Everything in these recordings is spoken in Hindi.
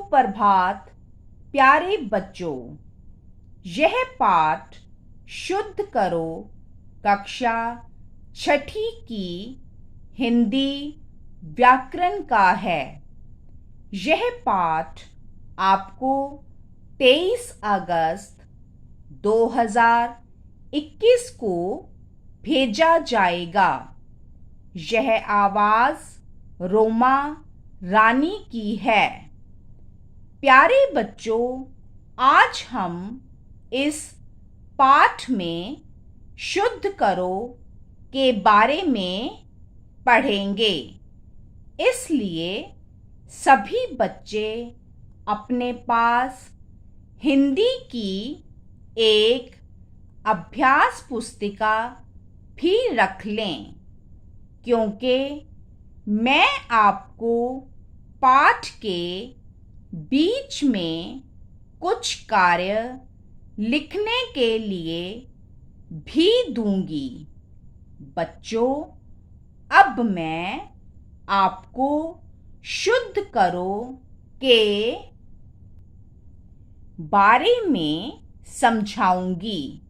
सुप्रभात प्यारे बच्चों। यह पाठ शुद्ध करो कक्षा छठी की हिंदी व्याकरण का है। यह पाठ आपको 23 अगस्त 2021 को भेजा जाएगा। यह आवाज़ रोमा रानी की है। प्यारे बच्चों, आज हम इस पाठ में शुद्ध करो के बारे में पढ़ेंगे। इसलिए सभी बच्चे अपने पास हिंदी की एक अभ्यास पुस्तिका भी रख लें, क्योंकि मैं आपको पाठ के बीच में कुछ कार्य लिखने के लिए भी दूंगी। बच्चों, अब मैं आपको शुद्ध करो के बारे में समझाऊंगी।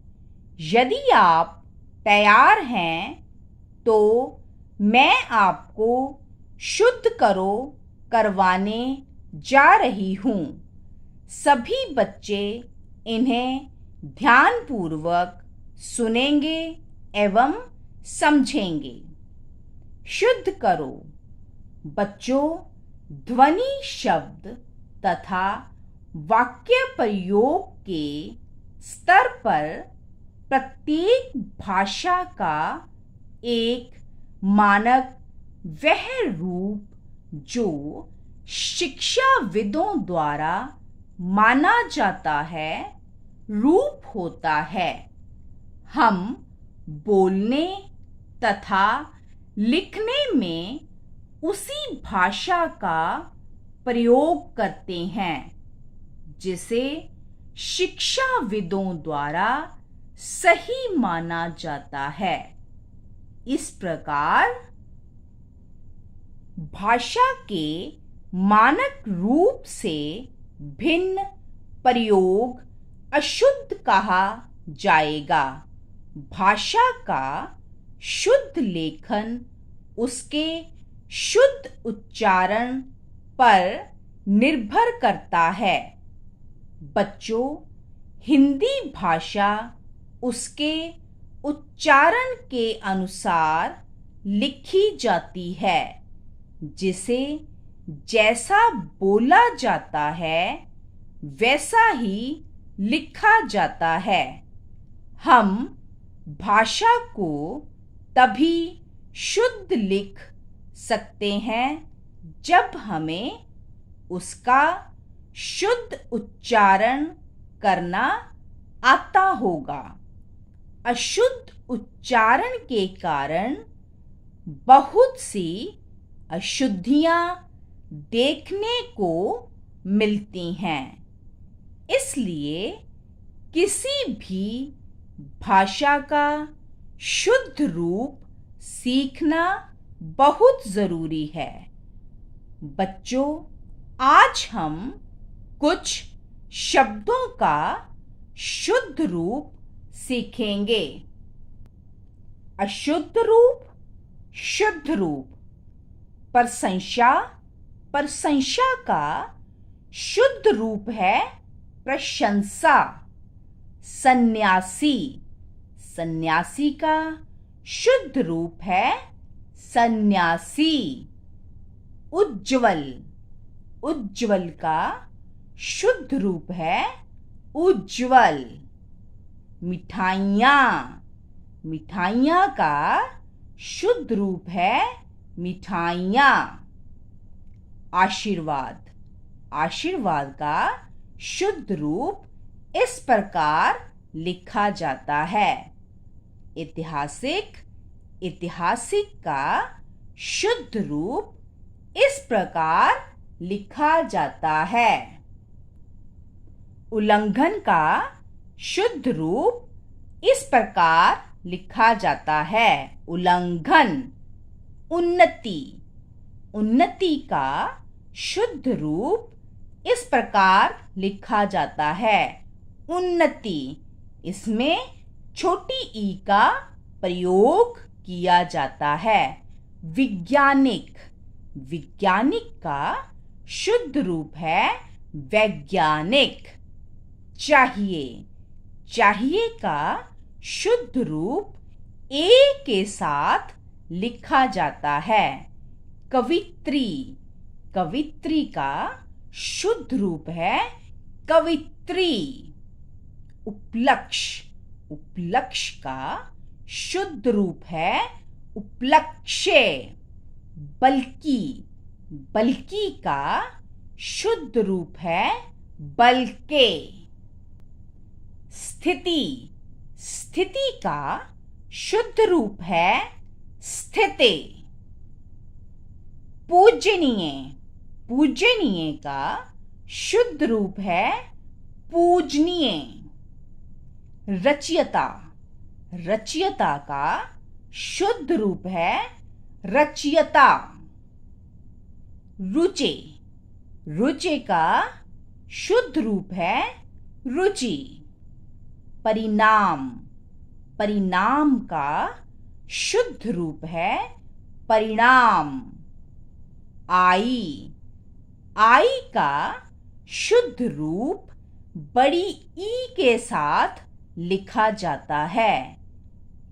यदि आप तैयार हैं तो मैं आपको शुद्ध करो करवाने जा रही हूँ। सभी बच्चे इन्हें ध्यानपूर्वक सुनेंगे एवं समझेंगे। शुद्ध करो। बच्चों, ध्वनि, शब्द तथा वाक्य प्रयोग के स्तर पर प्रत्येक भाषा का एक मानक वह रूप जो शिक्षाविदों द्वारा माना जाता है रूप होता है। हम बोलने तथा लिखने में उसी भाषा का प्रयोग करते हैं जिसे शिक्षाविदों द्वारा सही माना जाता है। इस प्रकार भाषा के मानक रूप से भिन्न प्रयोग अशुद्ध कहा जाएगा। भाषा का शुद्ध लेखन उसके शुद्ध उच्चारण पर निर्भर करता है। बच्चों, हिंदी भाषा उसके उच्चारण के अनुसार लिखी जाती है, जिसे जैसा बोला जाता है वैसा ही लिखा जाता है। हम भाषा को तभी शुद्ध लिख सकते हैं जब हमें उसका शुद्ध उच्चारण करना आता होगा। अशुद्ध उच्चारण के कारण बहुत सी अशुद्धियां देखने को मिलती हैं। इसलिए किसी भी भाषा का शुद्ध रूप सीखना बहुत जरूरी है। बच्चों, आज हम कुछ शब्दों का शुद्ध रूप सीखेंगे। अशुद्ध रूप, शुद्ध रूप। प्रशंसा, प्रशंसा का शुद्ध रूप है प्रशंसा। सन्यासी, सन्यासी का शुद्ध रूप है सन्यासी। उज्ज्वल, उज्ज्वल का शुद्ध रूप है उज्ज्वल। मिठाइयाँ, मिठाइयाँ का शुद्ध रूप है मिठाइयाँ। आशीर्वाद, आशीर्वाद का शुद्ध रूप इस प्रकार लिखा जाता है। ऐतिहासिक, ऐतिहासिक का शुद्ध रूप इस प्रकार लिखा जाता है। उल्लंघन का शुद्ध रूप इस प्रकार लिखा जाता है। उल्लंघन। उन्नति, उन्नति का शुद्ध रूप इस प्रकार लिखा जाता है। उन्नति, इसमें छोटी ई का प्रयोग किया जाता है। विज्ञानिक, विज्ञानिक का शुद्ध रूप है वैज्ञानिक। चाहिए, चाहिए का शुद्ध रूप ए के साथ लिखा जाता है। कवित्री, कवित्री का शुद्ध रूप है कवित्री। उपलक्ष्य, उपलक्ष्य का शुद्ध रूप है उपलक्ष्य। बल्कि, बल्कि का शुद्ध रूप है बल्के। स्थिति, स्थिति का शुद्ध रूप है स्थिति। पूजनीय, पूजनीय का शुद्ध रूप है पूजनीय। रचयिता, रचयिता का शुद्ध रूप है रचयिता। रुचि, रुचि का शुद्ध रूप है रुचि। परिणाम, परिणाम का शुद्ध रूप है परिणाम। आई, आई का शुद्ध रूप बड़ी ई के साथ लिखा जाता है।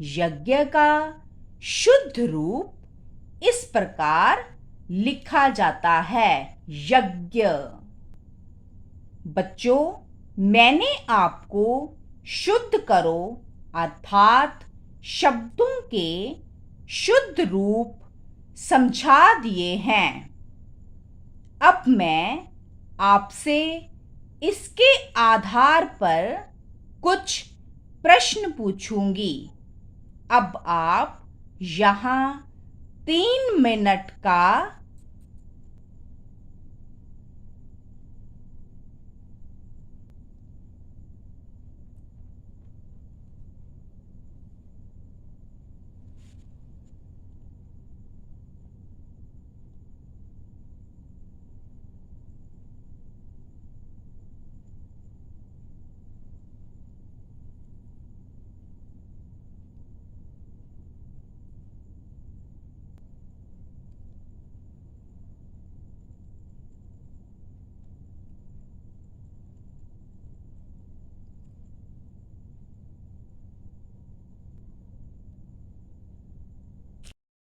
यज्ञ का शुद्ध रूप इस प्रकार लिखा जाता है, यज्ञ। बच्चों, मैंने आपको शुद्ध करो अर्थात शब्दों के शुद्ध रूप समझा दिए हैं। अब मैं आपसे इसके आधार पर कुछ प्रश्न पूछूंगी। अब आप यहाँ 3 मिनट का